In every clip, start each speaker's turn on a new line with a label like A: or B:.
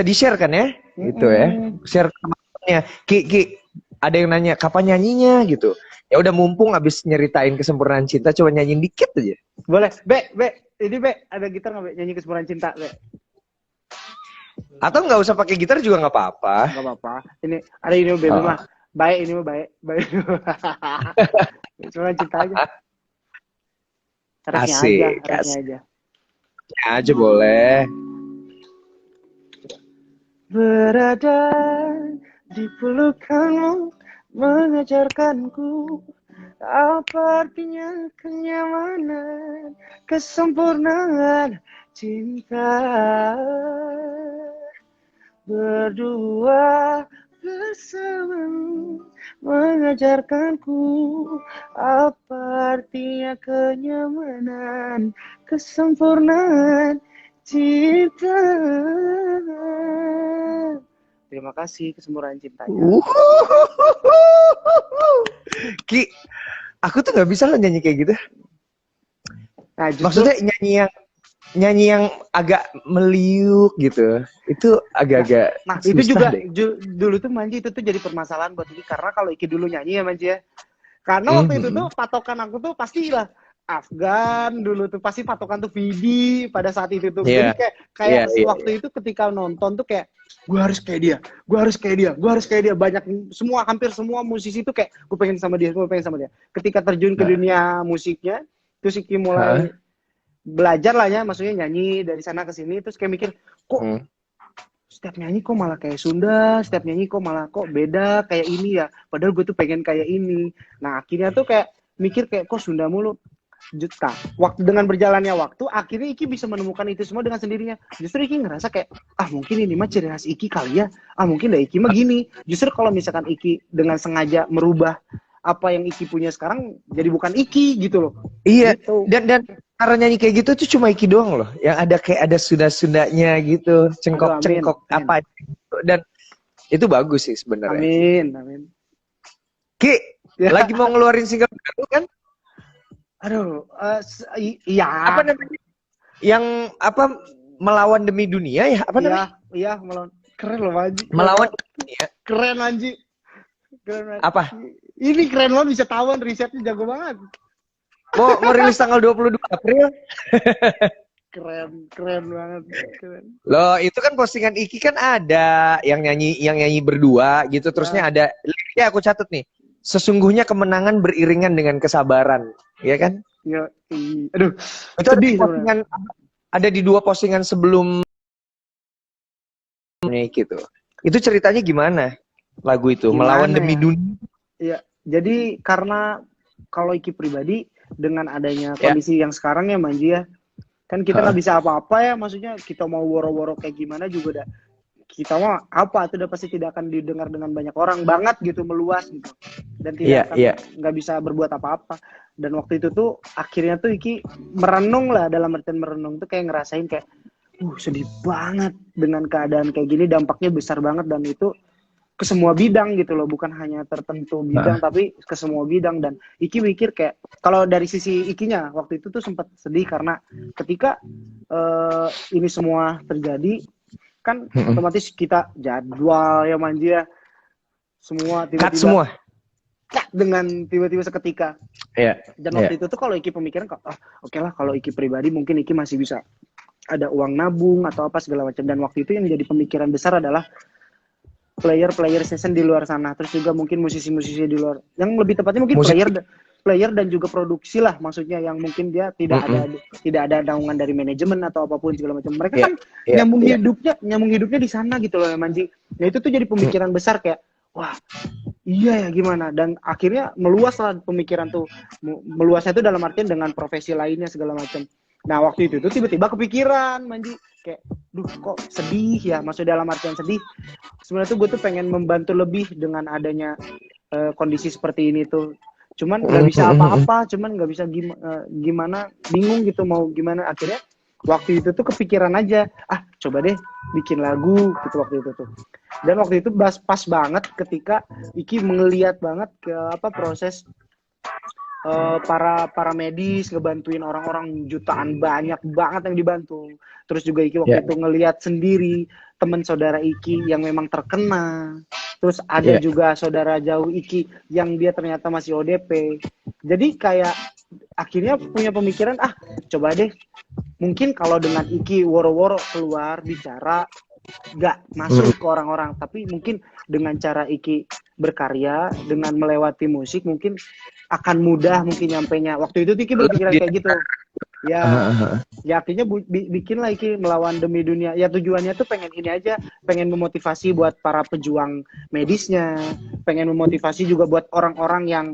A: di-share kan ya, gitu ya. Share ke teman-temannya. Ki, ada yang nanya kapan nyanyinya gitu. Ya udah mumpung abis nyeritain kesempurnaan cinta, coba nyanyiin dikit aja.
B: Boleh, ini ada gitar nggak Be? Nyanyi Kesempurnaan Cinta, Be?
A: Atau nggak usah pakai gitar juga nggak apa-apa.
B: Nggak apa-apa. Ini ada ini Be mah. Baik ini mah baik. Kesempurnaan Cinta aja.
A: Asik,
B: Refnya aja.
A: Ya aja boleh.
B: Berada di pelukanmu mengajarkanku apa artinya kenyamanan, kesempurnaan cinta. Berdua bersamamu mengajarkanku apa artinya kenyamanan, kesempurnaan cinta. Terima kasih kesempurnaan cintanya.
A: Ki, aku tuh nggak bisa loh nyanyi kayak gitu.
B: Nah,
A: maksudnya nyanyi yang agak meliuk gitu. Itu agak-agak.
B: Nah, itu juga dulu tuh Manji itu tuh jadi permasalahan buat Iki karena kalau Iki dulu nyanyi ya Manji ya. Karena waktu itu tuh patokan aku tuh pastilah Afgan dulu tuh pasti patokan tuh Vidi pada saat itu tuh. Jadi kayak waktu itu ketika nonton tuh kayak gue harus kayak dia, gue harus kayak dia, gue harus kayak dia. Banyak hampir semua musisi tuh kayak gue pengen sama dia, gue pengen sama dia. Ketika terjun ke dunia musiknya, terus Iki mulai belajar lah ya, maksudnya nyanyi dari sana ke sini, terus kayak mikir kok setiap nyanyi kok malah kayak Sunda, setiap nyanyi kok malah kok beda kayak ini ya. Padahal gue tuh pengen kayak ini. Nah akhirnya tuh kayak mikir kayak kok Sunda mulu. Juta. Dengan berjalannya waktu, akhirnya Iki bisa menemukan itu semua dengan sendirinya. Justru Iki ngerasa kayak, mungkin ini mah ciri khas Iki kali ya. Mungkin dah Iki mah gini. Justru kalau misalkan Iki dengan sengaja merubah apa yang Iki punya sekarang, jadi bukan Iki gitu loh.
A: Iya. Gitu. Dan karena nyanyi kayak gitu tuh cuma Iki doang loh. Yang ada kayak ada Sunda-Sundanya gitu, cengkok-cengkok apa gitu. Dan itu bagus sih sebenarnya.
B: Amin.
A: Ki, lagi mau ngeluarin single baru kan?
B: Aduh, iya.
A: Apa namanya? Yang apa melawan demi dunia ya? Apa namanya?
B: Iya, melawan. Keren loh, Manji.
A: Melawan dunia.
B: Keren, Manji. Keren.
A: Apa?
B: Ini keren banget, bisa tahuan risetnya jago banget.
A: Mau rilis tanggal 22 April.
B: Keren banget. Keren.
A: Loh, itu kan postingan Iki kan ada yang nyanyi berdua gitu. Terusnya ada liriknya aku catat nih. Sesungguhnya kemenangan beriringan dengan kesabaran, ya kan?
B: Ya, aduh.
A: Itu sedih postingan, ada di 2 postingan sebelum gitu. Itu ceritanya gimana? Lagu itu melawan demi dunia.
B: Iya, jadi karena kalau Iki pribadi dengan adanya kondisi yang sekarang ya Manji ya, kan kita nggak bisa apa-apa ya, maksudnya kita mau woro-woro kayak gimana juga udah kita mah apa itu udah pasti tidak akan didengar dengan banyak orang banget gitu, meluas gitu, dan tidak akan nggak bisa berbuat apa-apa. Dan waktu itu tuh akhirnya tuh Iki merenung lah, dalam artian merenung tuh kayak ngerasain kayak sedih banget dengan keadaan kayak gini, dampaknya besar banget dan itu ke semua bidang gitu loh, bukan hanya tertentu bidang tapi ke semua bidang. Dan Iki mikir kayak kalau dari sisi Ikinya waktu itu tuh sempat sedih karena ketika ini semua terjadi kan otomatis kita jadwal ya Manji ya, semua tiba-tiba dengan tiba-tiba seketika. Dan waktu itu tuh kalau Iki pemikiran oke lah, kalau Iki pribadi mungkin Iki masih bisa ada uang nabung atau apa segala macam. Dan waktu itu yang jadi pemikiran besar adalah player season di luar sana, terus juga mungkin musisi-musisi di luar, yang lebih tepatnya mungkin player dan juga produksi lah, maksudnya yang mungkin dia tidak ada naungan dari manajemen atau apapun segala macam. Mereka kan nyambung hidupnya di sana gitu loh ya Manji. Nah itu tuh jadi pemikiran besar kayak wah iya ya gimana, dan akhirnya meluas lah pemikiran tuh. Meluasnya itu dalam artian dengan profesi lainnya segala macam. Nah waktu itu tuh tiba-tiba kepikiran Manji kayak kok sedih ya, maksudnya dalam artian sedih sebenarnya tuh gue tuh pengen membantu lebih dengan adanya kondisi seperti ini tuh. Cuman nggak bisa apa-apa, cuman nggak bisa gimana, bingung gitu mau gimana. Akhirnya waktu itu tuh kepikiran aja, coba deh bikin lagu gitu waktu itu tuh. Dan waktu itu pas banget ketika Iki ngeliat banget ke proses para medis ngebantuin orang-orang jutaan, banyak banget yang dibantu. Terus juga Iki
A: Ya,
B: waktu itu ngelihat sendiri teman saudara Iki yang memang terkena. Terus ada
A: ya.
B: juga saudara jauh Iki yang dia ternyata masih ODP. Jadi kayak akhirnya punya pemikiran, coba deh, mungkin kalau dengan Iki woro-woro keluar bicara nggak masuk ke orang-orang, tapi mungkin dengan cara Iki berkarya, dengan melewati musik mungkin akan mudah mungkin nyampainya. Waktu itu Iki berpikiran kayak gitu. Ya, ya akhirnya bikin lah Iki melawan demi dunia. Ya tujuannya tuh pengen ini aja, pengen memotivasi buat para pejuang medisnya, pengen memotivasi juga buat orang-orang yang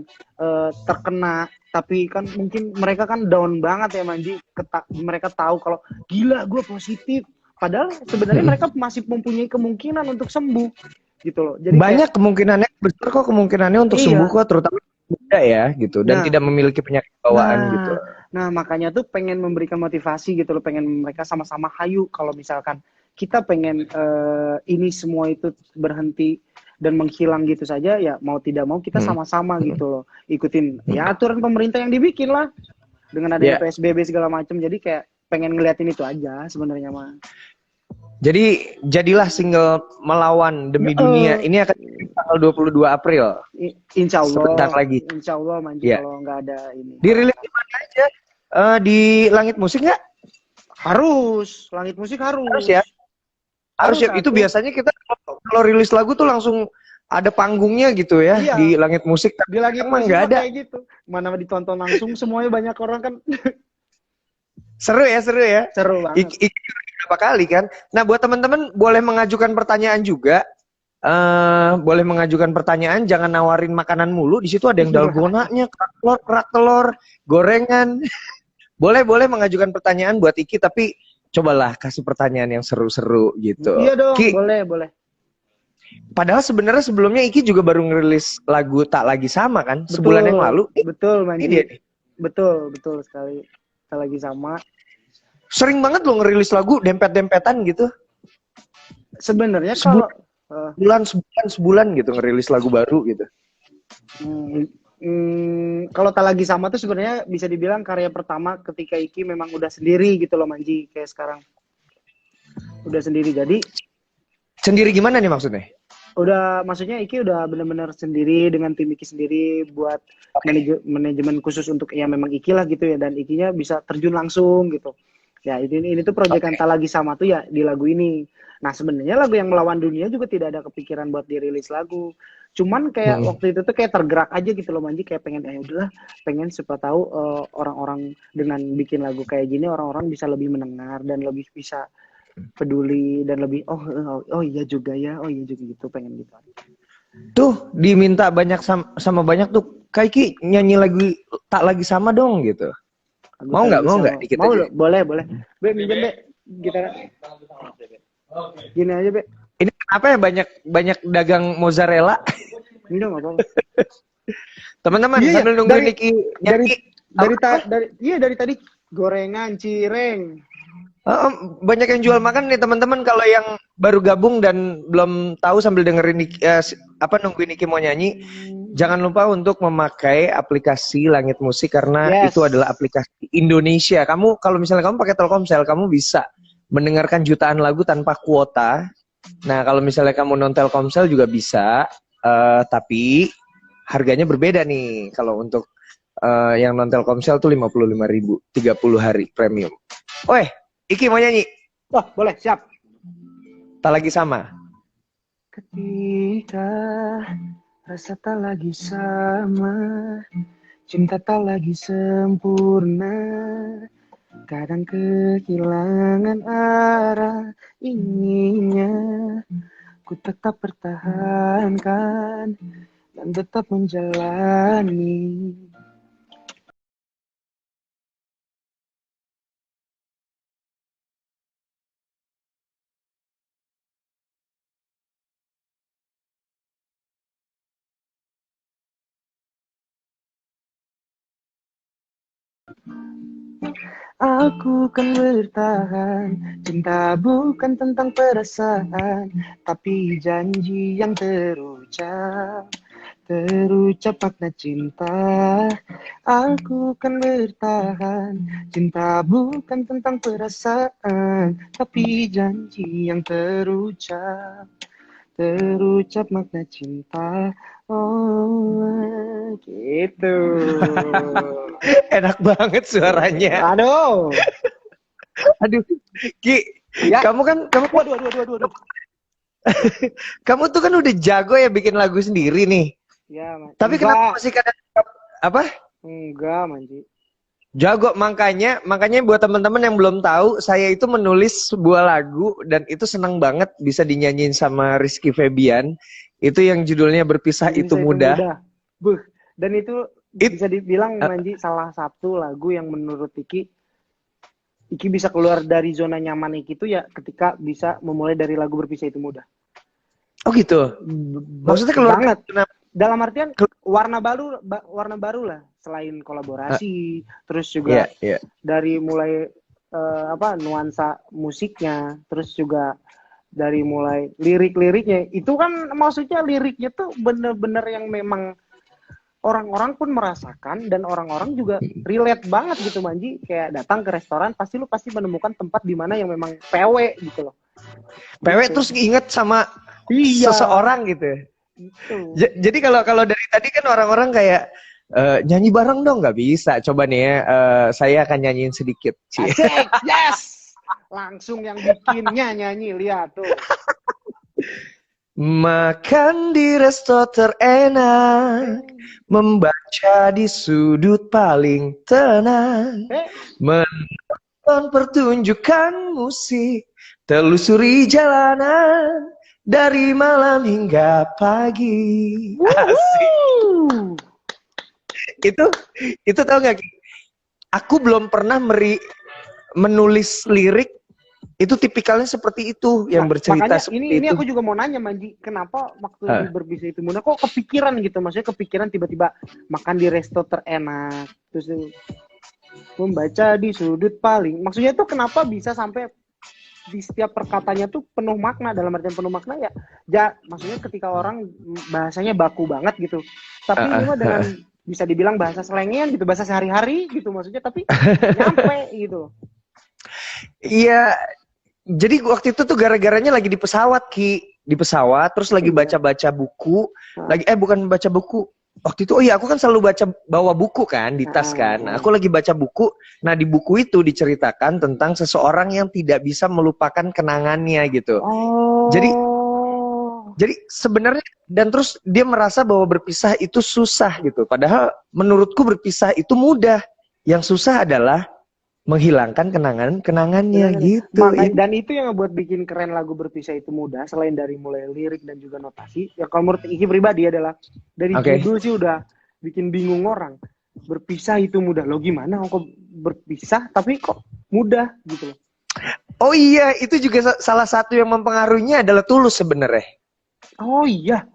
B: terkena, tapi kan mungkin mereka kan down banget ya Manji. Mereka tahu kalau gila gue positif, padahal sebenarnya mereka masih mempunyai kemungkinan untuk sembuh gitu loh. Jadi
A: Banyak
B: kayak,
A: kemungkinannya, besar kok kemungkinannya untuk sembuh
B: iya.
A: kok, terutama muda ya gitu, dan tidak memiliki penyakit bawaan gitu.
B: Nah, makanya tuh pengen memberikan motivasi gitu loh, pengen mereka sama-sama hayu kalau misalkan kita pengen ini semua itu berhenti dan menghilang gitu saja, ya mau tidak mau kita sama-sama gitu loh, ikutin ya aturan pemerintah yang dibikin lah dengan adanya PSBB segala macam. Jadi kayak pengen ngeliatin itu aja sebenarnya mah.
A: Jadi jadilah single Melawan Demi Dunia ini akan tanggal 22 April.
B: Insya Allah.
A: Sebentar lagi.
B: Insya Allah Manji, kalau nggak ada ini.
A: Dirilis di mana aja? Di Langit Musik nggak?
B: Harus. Langit Musik harus.
A: Harus ya. Harus ya. Itu biasanya kita kalau rilis lagu tuh langsung ada panggungnya gitu ya,
B: iya,
A: di Langit Musik.
B: Di Langit
A: Musik
B: nggak ada
A: kayak
B: gitu. Mana ditonton langsung semuanya, banyak orang kan.
A: Seru ya.
B: Seru banget.
A: Berapa kali kan? Nah, buat teman-teman boleh mengajukan pertanyaan juga. Boleh mengajukan pertanyaan, jangan nawarin makanan mulu. Di situ ada yang dalgonanya, kerak telur, gorengan. boleh mengajukan pertanyaan buat Iki, tapi cobalah kasih pertanyaan yang seru-seru gitu.
B: Iya dong,
A: Ki,
B: boleh.
A: Padahal sebenarnya sebelumnya Iki juga baru ngerilis lagu Tak Lagi Sama kan, sebulan yang lalu.
B: Betul, Manji.
A: Dia.
B: Betul sekali. Tak Lagi Sama.
A: Sering banget lo ngerilis lagu dempet-dempetan gitu.
B: Sebenarnya kalau
A: sebulan gitu ngerilis lagu baru gitu.
B: Kalau Tak Lagi Sama tuh sebenarnya bisa dibilang karya pertama ketika Iki memang udah sendiri gitu loh Manji, kayak sekarang. Udah sendiri, jadi
A: sendiri gimana nih maksudnya?
B: Maksudnya Iki udah benar-benar sendiri dengan tim Iki sendiri buat manajemen khusus untuk ya memang Iki lah gitu ya, dan Ikinya bisa terjun langsung gitu. Ya ini tuh proyek yang Tak Lagi Sama tuh ya di lagu ini. Nah sebenarnya lagu yang Melawan Dunia juga tidak ada kepikiran buat dirilis lagu. Cuman kayak waktu itu tuh kayak tergerak aja gitu loh Manji, kayak pengen udahlah, pengen siapa tahu orang-orang dengan bikin lagu kayak gini orang-orang bisa lebih mendengar dan lebih bisa peduli dan lebih oh iya juga gitu, pengen gitu.
A: Tuh diminta banyak sama banyak tuh, Kaiki nyanyi lagu Tak Lagi Sama dong gitu. Mau nggak dikit
B: mau
A: aja?
B: Boleh Be, minjem Be gitar gini aja Be.
A: Ini kenapa ya banyak dagang mozzarella?
B: Enggak apa-apa.
A: Teman-teman sambil nungguin Niki nyanyi
B: dari tadi gorengan cireng.
A: Banyak yang jual makan nih teman-teman. Kalau yang baru gabung dan belum tahu sambil dengerin nungguin Niki mau nyanyi, jangan lupa untuk memakai aplikasi Langit Musik karena itu adalah aplikasi Indonesia. Kamu kalau misalnya kamu pakai Telkomsel, kamu bisa mendengarkan jutaan lagu tanpa kuota. Nah, kalau misalnya kamu non Telkomsel juga bisa, tapi harganya berbeda nih. Kalau untuk yang non Telkomsel tuh 55.000, 30 hari premium. Iki mau nyanyi?
B: Wah, boleh, siap.
A: Tak Lagi Sama.
B: Ketika rasa tak lagi sama, cinta tak lagi sempurna, kadang kehilangan arah, inginnya ku tetap pertahankan dan tetap menjalani. Aku kan bertahan, cinta bukan tentang perasaan, tapi janji yang terucap terucap makna cinta. Aku kan bertahan. Cinta bukan tentang perasaan, tapi janji yang terucap. Terucap makna cinta. Oh, gitu.
A: Enak banget suaranya.
B: Aduh.
A: Aduh, Ki,
B: Ya.
A: kamu
B: Waduh.
A: kamu tuh kan udah jago ya bikin lagu sendiri nih.
B: Ya,
A: Tapi kenapa masih kadang apa?
B: Enggak, Manji.
A: Jago, makanya buat teman-teman yang belum tahu, saya itu menulis sebuah lagu dan itu senang banget bisa dinyanyiin sama Rizky Febian. Itu yang judulnya Berpisah Itu Mudah.
B: Buh. Dan itu bisa dibilang
A: Uh,
B: Manji salah satu lagu yang menurut Iki bisa keluar dari zona nyaman Iki itu ya ketika bisa memulai dari lagu Berpisah Itu Mudah.
A: oh gitu. Maksudnya keluar
B: banget. Dalam artian warna baru lah, selain kolaborasi, terus juga dari mulai nuansa musiknya, terus juga dari mulai lirik-liriknya. Itu kan maksudnya liriknya tuh bener-bener yang memang orang-orang pun merasakan dan orang-orang juga relate banget gitu, Manji. Kayak datang ke restoran pasti lu menemukan tempat di mana yang memang PW gitu loh.
A: PW gitu. Terus inget sama seseorang gitu. Jadi kalau dari tadi kan orang-orang kayak nyanyi bareng dong, nggak bisa. Coba nih ya, saya akan nyanyiin sedikit.
B: Asik, yes. Langsung yang bikinnya nyanyi, lihat tuh.
A: Makan di resto terenak, membaca di sudut paling tenang, menonton pertunjukan musik, telusuri jalanan dari malam hingga pagi. Asik. Itu tau gak? Aku belum pernah menulis lirik itu tipikalnya seperti itu, yang bercerita
B: makanya
A: seperti
B: ini
A: itu.
B: aku juga mau nanya, Manji, kenapa waktu Berpisah Itu Mudah kok kepikiran gitu? Maksudnya kepikiran tiba-tiba makan di resto terenak, terus membaca di sudut paling. Maksudnya tuh kenapa bisa sampai di setiap perkataannya tuh penuh makna, dalam artian penuh makna ya maksudnya ketika orang bahasanya baku banget gitu. Tapi ini mah dengan bisa dibilang bahasa selengean gitu, bahasa sehari-hari gitu maksudnya, tapi nyampe gitu.
A: Iya, jadi waktu itu tuh gara-garanya lagi di pesawat, Ki. Di pesawat, terus lagi baca-baca buku. Bukan baca buku. Waktu itu, aku kan selalu bawa buku kan, di tas kan. Nah, aku lagi baca buku. Nah, di buku itu diceritakan tentang seseorang yang tidak bisa melupakan kenangannya gitu. Jadi sebenarnya, dan terus dia merasa bahwa berpisah itu susah gitu. Padahal menurutku berpisah itu mudah. Yang susah adalah menghilangkan kenangannya gitu.
B: Dan itu yang ngebuat bikin keren lagu Berpisah Itu Mudah, selain dari mulai lirik dan juga notasi. Ya kalau menurut Iki pribadi adalah dari judul sih udah bikin bingung orang. Berpisah itu mudah. Lo gimana kok berpisah tapi kok mudah gitu loh.
A: Oh iya, itu juga salah satu yang mempengaruhinya adalah Tulus sebenarnya.
B: Oh iya.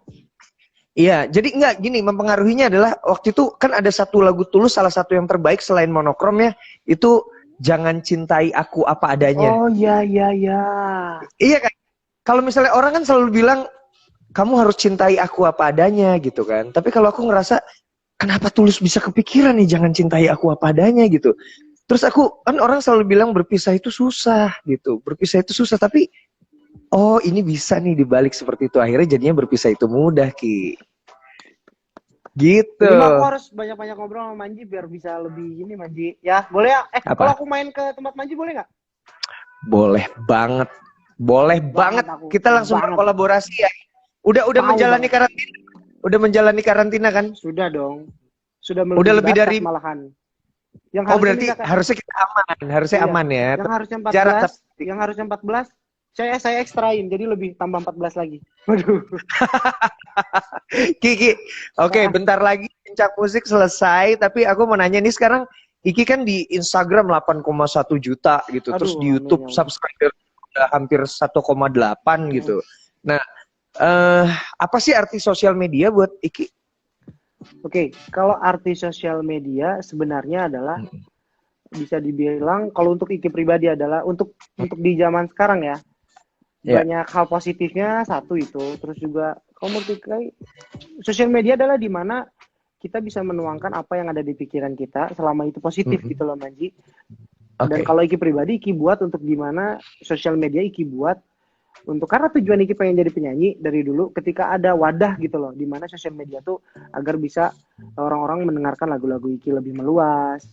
A: Iya, jadi enggak gini, mempengaruhinya adalah waktu itu kan ada satu lagu Tulus, salah satu yang terbaik selain Monokrom ya, itu Jangan Cintai Aku Apa Adanya.
B: Oh iya.
A: Iya kan? Kalau misalnya orang kan selalu bilang kamu harus cintai aku apa adanya gitu kan. Tapi kalau aku ngerasa kenapa Tulus bisa kepikiran nih jangan cintai aku apa adanya gitu. Terus aku kan orang selalu bilang berpisah itu susah gitu. Berpisah itu susah, tapi oh ini bisa nih dibalik seperti itu. Akhirnya jadinya berpisah itu mudah, Ki. Gitu.
B: Jadi aku harus banyak-banyak ngobrol sama Manji biar bisa lebih ini, Manji. Ya, boleh ya? Kalau aku main ke tempat Manji boleh nggak?
A: Boleh banget. Boleh banget. Kita langsung berkolaborasi ya. Udah menjalani karantina. Udah menjalani karantina kan?
B: Sudah dong. Udah
A: lebih dari
B: malahan.
A: berarti harusnya kita aman. Harusnya aman ya.
B: Yang harusnya 14 saya ekstrain, jadi lebih tambah 14 lagi. Waduh.
A: Kiki, oke, bentar lagi Bincang Musik selesai, tapi aku mau nanya nih sekarang, Iki kan di Instagram 8,1 juta gitu, terus di YouTube subscriber udah hampir 1,8 gitu. Nah, apa sih arti sosial media buat Iki? Oke,
B: kalau arti sosial media sebenarnya adalah bisa dibilang kalau untuk Iki pribadi adalah untuk di zaman sekarang ya. Banyak hal positifnya satu itu, terus juga Kalau menurut Ikai, sosial media adalah di mana kita bisa menuangkan apa yang ada di pikiran kita selama itu positif gitu loh Manji. Dan
A: Oke.
B: kalau Iki pribadi, Iki buat untuk gimana sosial media Iki buat untuk karena tujuan Iki pengen jadi penyanyi dari dulu ketika ada wadah gitu loh di mana sosial media tuh agar bisa orang-orang mendengarkan lagu-lagu Iki lebih meluas.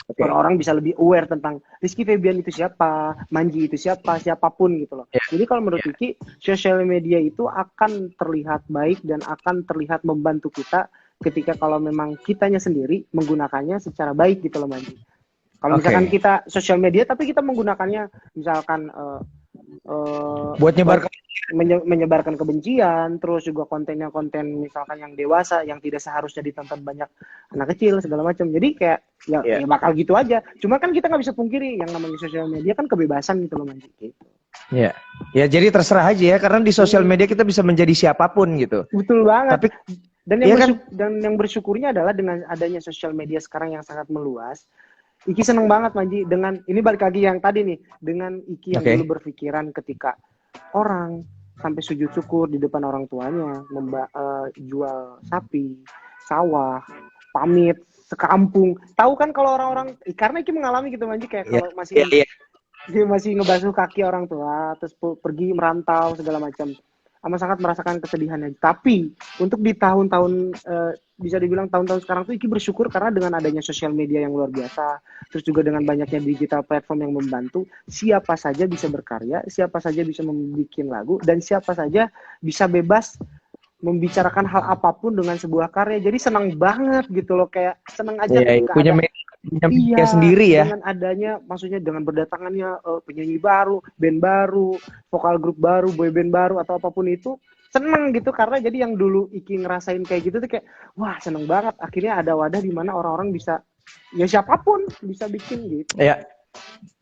A: Oke.
B: Orang-orang bisa lebih aware tentang Rizky Febian itu siapa, Manji itu siapa, siapapun gitu loh.
A: Ya.
B: Jadi kalau menurut Iki, sosial media itu akan terlihat baik dan akan terlihat membantu kita ketika kalau memang kitanya sendiri menggunakannya secara baik gitu loh Manji. Kalau misalkan kita sosial media tapi kita menggunakannya misalkan
A: Buat nyebar
B: menyebarkan kebencian, terus juga kontennya konten misalkan yang dewasa yang tidak seharusnya ditonton banyak anak kecil segala macam. Jadi kayak ya bakal gitu aja. Cuma kan kita nggak bisa pungkiri yang namanya sosial media kan kebebasan gitu loh Manji. Gitu.
A: Ya. Ya jadi terserah aja ya karena di sosial media kita bisa menjadi siapapun gitu.
B: Betul banget.
A: Tapi
B: dan yang bersyukurnya adalah dengan adanya sosial media sekarang yang sangat meluas. Iki seneng banget Manji dengan ini balik lagi yang tadi nih dengan Iki yang dulu berpikiran ketika orang sampai sujud syukur di depan orang tuanya jual sapi, sawah, pamit sekampung. Tahu kan kalau orang-orang karena Iki mengalami gitu Manji kayak kalau masih dia masih ngebasuh kaki orang tua terus pergi merantau segala macam. Amat sangat merasakan kesedihannya. Tapi untuk di tahun-tahun bisa dibilang tahun-tahun sekarang tuh Iki bersyukur karena dengan adanya sosial media yang luar biasa, terus juga dengan banyaknya digital platform yang membantu, siapa saja bisa berkarya, siapa saja bisa membuat lagu, dan siapa saja bisa bebas membicarakan hal apapun dengan sebuah karya. Jadi senang banget gitu loh, kayak senang aja
A: punya media sendiri ya.
B: Dengan adanya, maksudnya dengan berdatangannya penyanyi baru, band baru, vokal grup baru, boyband baru atau apapun itu, seneng gitu karena jadi yang dulu Iki ngerasain kayak gitu tuh kayak wah seneng banget. Akhirnya ada wadah di mana orang-orang bisa ya siapapun bisa bikin gitu.
A: Ya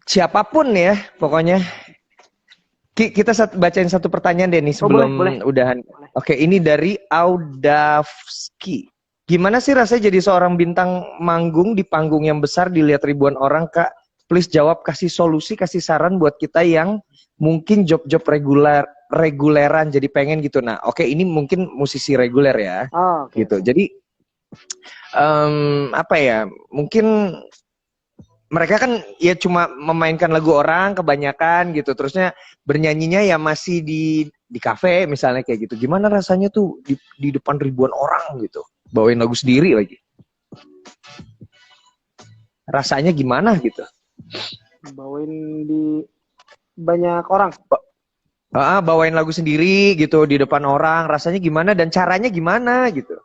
A: siapapun ya pokoknya. Kita bacain satu pertanyaan deh nih sebelum udahan. Oke, ini dari Audavski. Gimana sih rasanya jadi seorang bintang manggung di panggung yang besar dilihat ribuan orang, Kak? Please jawab, kasih solusi, kasih saran buat kita yang mungkin job-job reguleran jadi pengen gitu. Nah, oke, ini mungkin musisi reguler ya. Gitu. Jadi apa ya? Mungkin mereka kan ya cuma memainkan lagu orang kebanyakan gitu, terusnya bernyanyinya ya masih di kafe misalnya kayak gitu. Gimana rasanya tuh di depan ribuan orang gitu, bawain lagu sendiri lagi? Rasanya gimana gitu?
B: Bawain di banyak orang.
A: Bawain lagu sendiri gitu di depan orang, rasanya gimana dan caranya gimana gitu?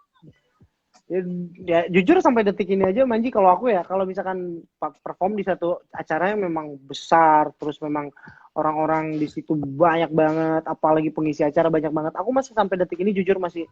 B: Ya jujur sampai detik ini aja Manji kalau aku ya kalau misalkan perform di satu acara yang memang besar terus memang orang-orang di situ banyak banget apalagi pengisi acara banyak banget aku masih sampai detik ini jujur masih